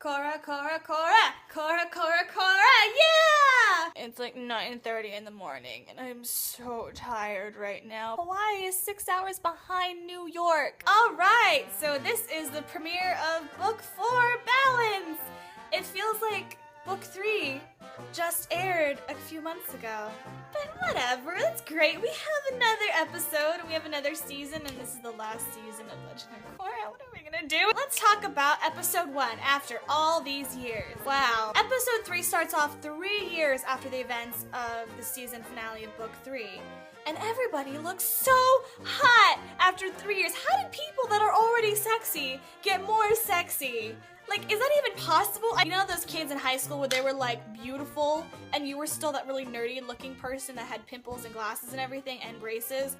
Korra, Korra, Korra, Korra, Korra, Korra, yeah! It's like 9:30 in the morning and I'm so tired right now. Hawaii is 6 hours behind New York. Alright, so this is the premiere of Book 4, Balance! It feels like Book 3 just aired a few months ago. But whatever, that's great. We have another episode, and we have another season, and this is the last season of Legend of Korra. What are we gonna do? Let's talk about episode 1 after all these years. Wow. Episode 3 starts off 3 years after the events of the season finale of Book 3. And everybody looks so hot after 3 years. How did people that are already sexy get more sexy? Like, is that even possible? You know those kids in high school where they were like beautiful and you were still that really nerdy looking person that had pimples and glasses and everything and braces?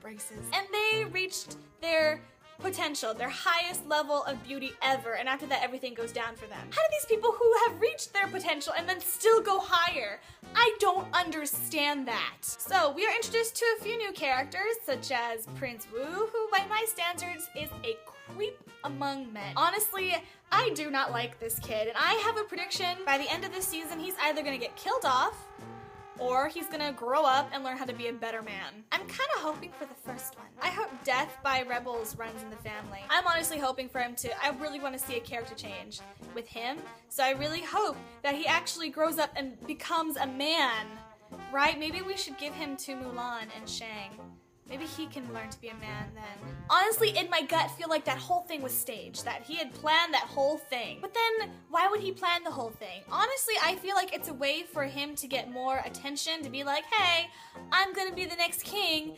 And they reached their potential, their highest level of beauty ever, and after that everything goes down for them. How do these people who have reached their potential and then still go higher? I don't understand that. So we are introduced to a few new characters such as Prince Wu, who by my standards is a creep among men. Honestly, I do not like this kid, and I have a prediction by the end of this season he's either gonna get killed off or he's gonna grow up and learn how to be a better man. I'm kinda hoping for the first one. I hope death by rebels runs in the family. I'm honestly hoping for him to, I really wanna see a character change with him, so I really hope that he actually grows up and becomes a man, right? Maybe we should give him to Mulan and Shang. Maybe he can learn to be a man then. Honestly, in my gut, feel like that whole thing was staged, that he had planned that whole thing. But then, why would he plan the whole thing? Honestly, I feel like it's a way for him to get more attention, to be like, hey, I'm gonna be the next king.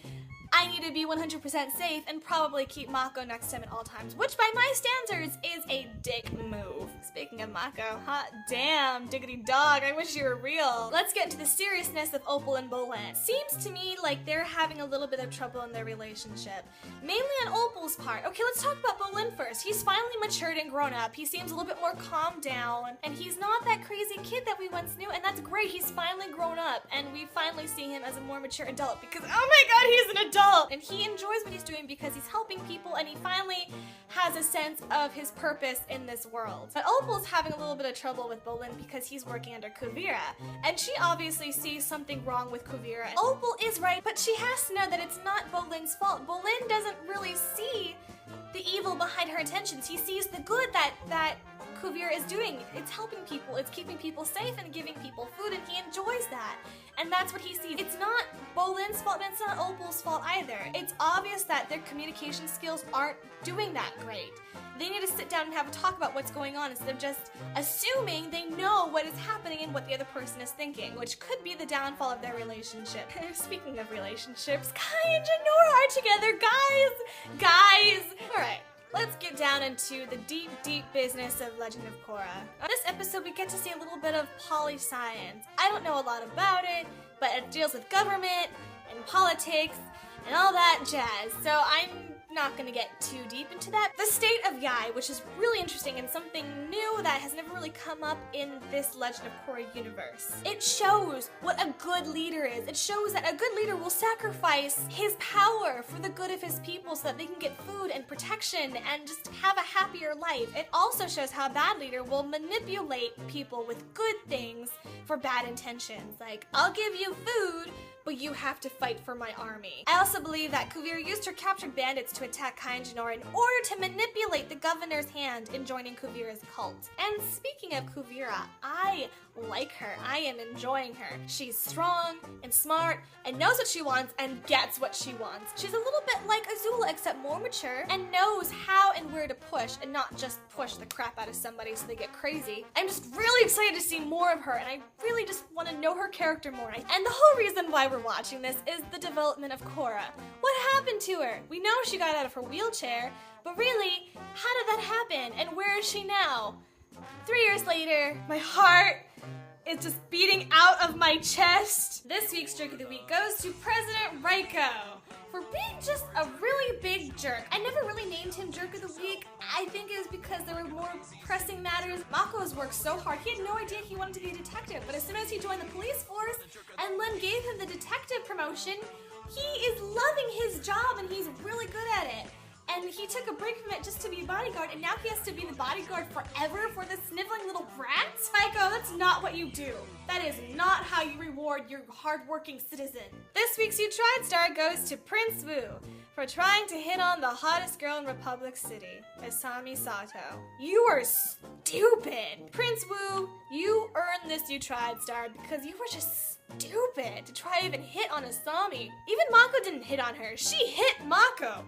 I need to be 100% safe and probably keep Mako next to him at all times, which by my standards is a dick move. Speaking of Mako, hot damn, diggity dog, I wish you were real. Let's get into the seriousness of Opal and Bolin. Seems to me like they're having a little bit of trouble in their relationship, mainly on Opal's part. Okay, let's talk about Bolin first. He's finally matured and grown up. He seems a little bit more calmed down, and he's not that crazy kid that we once knew, and that's great. He's finally grown up, and we finally see him as a more mature adult because, oh my god, he's an adult! And he enjoys what he's doing because he's helping people and he finally has a sense of his purpose in this world. But Opal's having a little bit of trouble with Bolin because he's working under Kuvira, and she obviously sees something wrong with Kuvira. Opal is right, but she has to know that it's not Bolin's fault. Bolin doesn't really see the evil behind her intentions. He sees the good that Kuvira is doing. It's helping people, it's keeping people safe and giving people food, and he enjoys that. And that's what he sees. It's not Bolin's fault, and it's not Opal's fault either. It's obvious that their communication skills aren't doing that great. They need to sit down and have a talk about what's going on instead of just assuming they know what is happening and what the other person is thinking, which could be the downfall of their relationship. Speaking of relationships, Kai and Janora are together, guys! Alright. Let's get down into the deep, deep business of Legend of Korra. On this episode, we get to see a little bit of poli-science. I don't know a lot about it, but it deals with government and politics and all that jazz, so I'm not gonna get too deep into that. The state of Yai, which is really interesting and something new that has never really come up in this Legend of Korra universe. It shows what a good leader is. It shows that a good leader will sacrifice his power for the good of his people so that they can get food and protection and just have a happier life. It also shows how a bad leader will manipulate people with good things for bad intentions. Like, I'll give you food, but you have to fight for my army. I also believe that Kuvira used her captured bandits to attack Kai and Janora in order to manipulate the governor's hand in joining Kuvira's cult. And speaking of Kuvira, I like her. I am enjoying her. She's strong and smart and knows what she wants and gets what she wants. She's a little bit like Azula, except more mature and knows how and where to push and not just push the crap out of somebody so they get crazy. I'm just really excited to see more of her, and I really just want to know her character more. And the whole reason why we're watching this is the development of Korra. What happened to her? We know she got out of her wheelchair, but really, how did that happen? And where is she now? 3 years later, my heart is just beating out of my chest. This week's Jerk of the Week goes to President Raiko for being just a really big jerk. I never really named him Jerk of the Week. I think it was because there were more pressing matters. Mako has worked so hard. He had no idea he wanted to be a detective, but as soon as he joined the police force and Len gave him the detective promotion, he is loving his job and he's really good at it. And he took a break from it just to be a bodyguard, and now he has to be the bodyguard forever for this sniveling little brat. what you do. That is not how you reward your hardworking citizen. This week's You Tried star goes to Prince Wu for trying to hit on the hottest girl in Republic City, Asami Sato. You are stupid. Prince Wu, you earned this You Tried star because you were just stupid to try to even hit on Asami. Even Mako didn't hit on her. She hit Mako.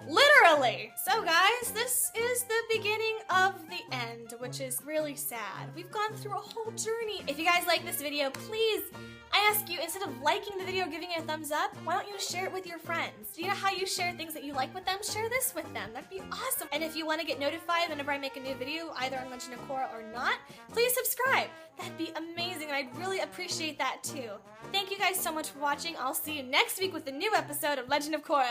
Literally! So guys, this is the beginning of the end, which is really sad. We've gone through a whole journey. If you guys like this video, please, I ask you, instead of liking the video, giving it a thumbs up, why don't you share it with your friends? Do you know how you share things that you like with them? Share this with them. That'd be awesome. And if you want to get notified whenever I make a new video, either on Legend of Korra or not, please subscribe. That'd be amazing, and I'd really appreciate that too. Thank you guys so much for watching. I'll see you next week with a new episode of Legend of Korra.